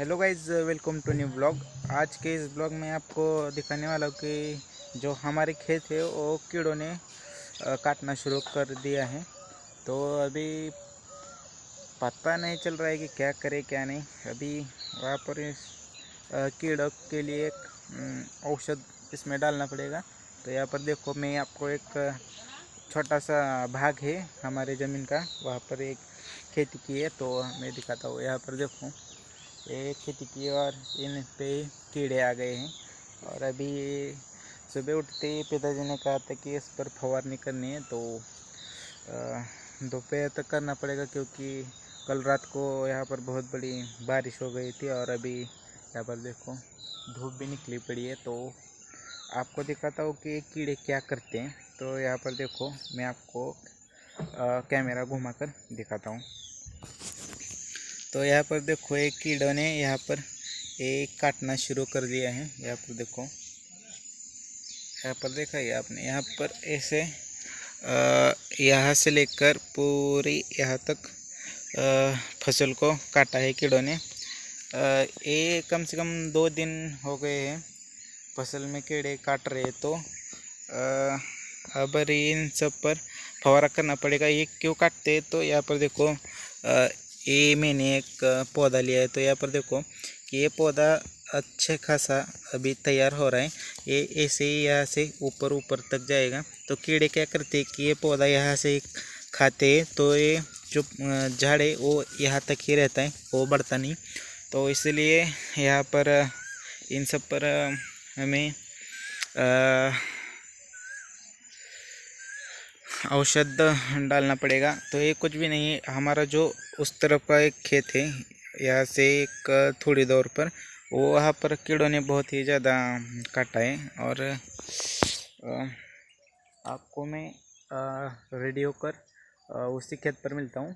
Hello guys, welcome to new blog. आज के इस ब्लॉग में आपको दिखाने वाला हूँ कि जो हमारे खेत है वो कीड़ों ने काटना शुरू कर दिया है। तो अभी पता नहीं चल रहा है कि क्या करे क्या नहीं। अभी वहाँ पर इस कीड़ों के लिए एक औषध इसमें डालना पड़ेगा। तो यहाँ पर देखो, मैं आपको एक छोटा सा भाग है हमारे ज़मीन का, वहाँ पर एक खेती की है तो मैं दिखाता हूँ। यहाँ पर देखो, एक खेती की और इन पे कीड़े आ गए हैं। और अभी सुबह उठते ही पिताजी ने कहा था कि इस पर फवारनी करनी है, तो दोपहर तक करना पड़ेगा क्योंकि कल रात को यहाँ पर बहुत बड़ी बारिश हो गई थी। और अभी यहाँ पर देखो धूप भी निकली पड़ी है। तो आपको दिखाता हूँ कि कीड़े क्या करते हैं। तो यहाँ पर देखो, मैं आपको कैमरा घुमा कर दिखाता हूँ। तो यहाँ पर देखो, एक कीड़ों ने यहाँ पर एक काटना शुरू कर दिया है। यहाँ पर देखो, यहाँ पर देखा है आपने, यहाँ पर ऐसे यहाँ से लेकर पूरी यहाँ तक फसल को काटा है कीड़ों ने। ये कम से कम 2 दिन हो गए हैं फसल में कीड़े काट रहे। तो अब इन सब पर फवारा करना पड़ेगा। ये क्यों काटते हैं, तो यहाँ पर देखो, ये मैंने एक पौधा लिया है। तो यहाँ पर देखो कि ये पौधा अच्छे खासा अभी तैयार हो रहा है। ये ऐसे ही यहाँ से ऊपर ऊपर तक जाएगा। तो कीड़े क्या करते हैं कि ये पौधा यहाँ से खाते हैं, तो ये जो झाड़ है वो यहाँ तक ही रहता है, वो बढ़ता नहीं। तो इसलिए यहाँ पर इन सब पर हमें औषध डालना पड़ेगा। तो ये कुछ भी नहीं है, हमारा जो उस तरफ का एक खेत है, यहाँ से एक थोड़ी दूर पर, वो वहाँ पर कीड़ों ने बहुत ही ज़्यादा काटा है। और आपको मैं रेडियो कर उसी खेत पर मिलता हूँ।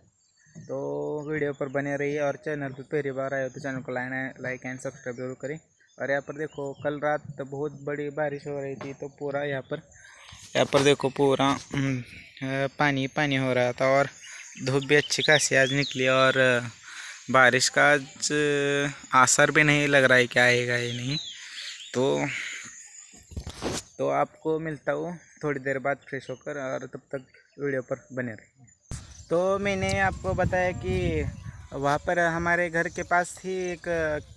तो वीडियो पर बने रहिए और चैनल पर पहली बार आए हो तो चैनल को लाइक एंड सब्सक्राइब जरूर करें। और यहाँ पर देखो, कल रात बहुत बड़ी बारिश हो रही थी, तो पूरा यहाँ पर देखो पूरा पानी पानी हो रहा था। और धूप भी अच्छी खासी आज निकली। और बारिश का आज असर भी नहीं लग रहा है कि आएगा ये नहीं। तो आपको मिलता हूँ थोड़ी देर बाद फ्रेश होकर, और तब तक वीडियो पर बने रहिए। तो मैंने आपको बताया कि वहाँ पर हमारे घर के पास ही एक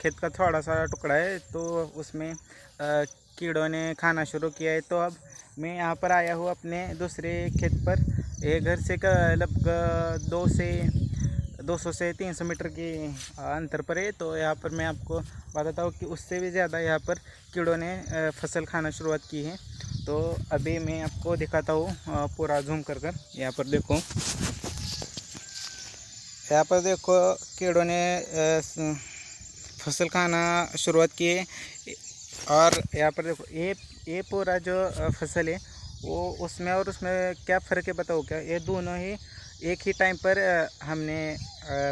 खेत का थोड़ा सा टुकड़ा है, तो उसमें कीड़ों ने खाना शुरू किया है। तो अब मैं यहाँ पर आया हूँ अपने दूसरे खेत पर। ये घर से लगभग 200 से 300 मीटर की अंतर पर है। तो यहाँ पर मैं आपको बताता हूँ कि उससे भी ज़्यादा यहाँ पर कीड़ों ने फसल खाना शुरुआत की है। तो अभी मैं आपको दिखाता हूँ पूरा जूम कर यहाँ पर देखो, यहाँ पर देखो कीड़ों ने फसल खाना शुरुआत की है। और यहाँ पर देखो, ये पूरा जो फसल है वो उसमें और उसमें क्या फ़र्क है बताओ क्या। ये दोनों ही एक ही टाइम पर हमने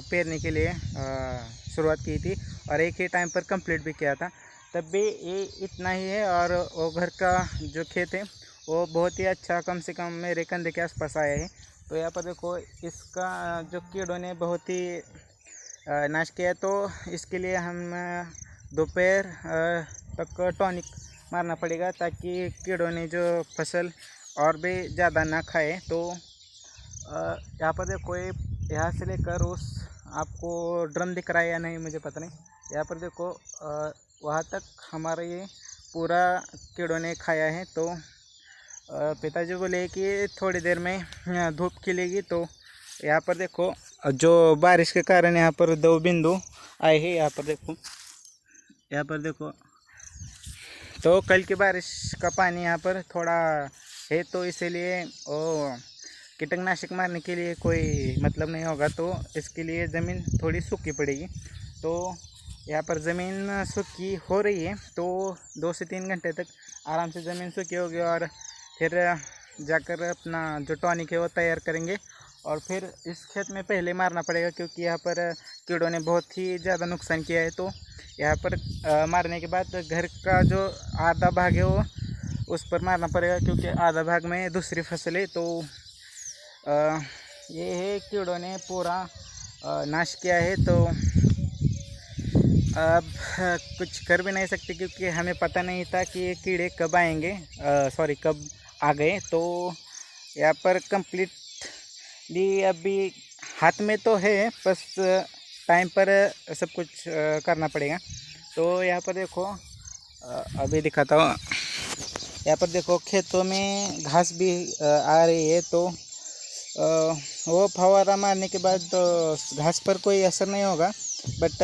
पेरने के लिए शुरुआत की थी और एक ही टाइम पर कंप्लीट भी किया था। तब भी ये इतना ही है। और वो घर का जो खेत है वो बहुत ही अच्छा, कम से कम मेरे कंधे के आसपास आया है। तो यहाँ पर देखो, इसका जो कीड़ों ने बहुत ही नाश किया है। तो इसके लिए हम दोपहर तक टॉनिक मारना पड़ेगा, ताकि कीड़ों ने जो फसल और भी ज़्यादा ना खाए। तो यहाँ पर देखो, यहाँ से लेकर उस, आपको ड्रम दिख रहा है या नहीं मुझे पता नहीं, यहाँ पर देखो वहाँ तक हमारा ये पूरा कीड़ों ने खाया है। तो पिताजी बोले कि थोड़ी देर में धूप खिलेगी। तो यहाँ पर देखो, जो बारिश के कारण यहाँ पर 2 बिंदु आए हैं। यहाँ पर देखो, तो कल की बारिश का पानी यहाँ पर थोड़ा है, तो इसीलिए वो कीटनाशक मारने के लिए कोई मतलब नहीं होगा। तो इसके लिए ज़मीन थोड़ी सूखी पड़ेगी। तो यहाँ पर ज़मीन सूखी हो रही है, तो 2 से 3 घंटे तक आराम से ज़मीन सूखी होगी। और फिर जाकर अपना जो टॉनिक है वो तैयार करेंगे। और फिर इस खेत में पहले मारना पड़ेगा, क्योंकि यहाँ पर कीड़ों ने बहुत ही ज़्यादा नुकसान किया है। तो यहाँ पर मारने के बाद घर का जो आधा भाग है वो उस पर मारना पड़ेगा, क्योंकि आधा भाग में दूसरी फसल है। तो ये है, कीड़ों ने पूरा नाश किया है। तो अब कुछ कर भी नहीं सकते क्योंकि हमें पता नहीं था कि ये कीड़े कब आएंगे, सॉरी कब आ गए। तो यहाँ पर कंप्लीटली अभी हाथ में तो है, बस टाइम पर सब कुछ करना पड़ेगा। तो यहाँ पर देखो, अभी दिखाता हूँ। यहाँ पर देखो खेतों में घास भी आ रही है। तो वो फवारा मारने के बाद तो घास पर कोई असर नहीं होगा, बट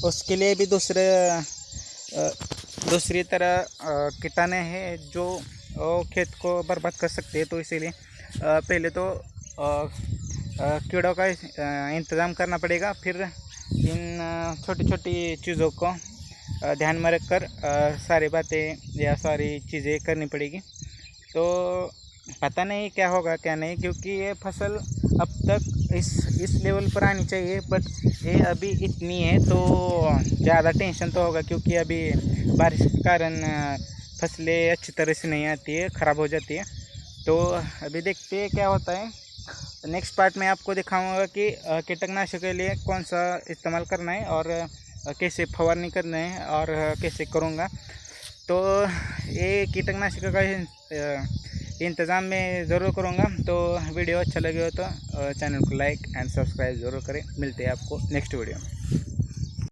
उसके लिए भी दूसरी तरह कीटाणु हैं जो खेत को बर्बाद कर सकते हैं। तो इसीलिए पहले तो कीड़ों का इंतज़ाम करना पड़ेगा, फिर इन छोटी छोटी चीज़ों को ध्यान में रखकर सारी बातें या सारी चीज़ें करनी पड़ेगी। तो पता नहीं क्या होगा क्या नहीं, क्योंकि ये फसल अब तक इस लेवल पर आनी चाहिए, बट ये अभी इतनी है। तो ज़्यादा टेंशन तो होगा क्योंकि अभी बारिश के कारण फसलें अच्छी तरह से नहीं आती है, ख़राब हो जाती है। तो अभी देखते हैं क्या होता है। नेक्स्ट पार्ट में आपको दिखाऊंगा कि कीटनाशक के लिए कौन सा इस्तेमाल करना है और कैसे फवारनी करना है और कैसे करूँगा। तो ये कीटनाशक का इंतज़ाम मैं ज़रूर करूँगा। तो वीडियो अच्छा लगे हो तो चैनल को लाइक एंड सब्सक्राइब ज़रूर करें। मिलते हैं आपको नेक्स्ट वीडियो में।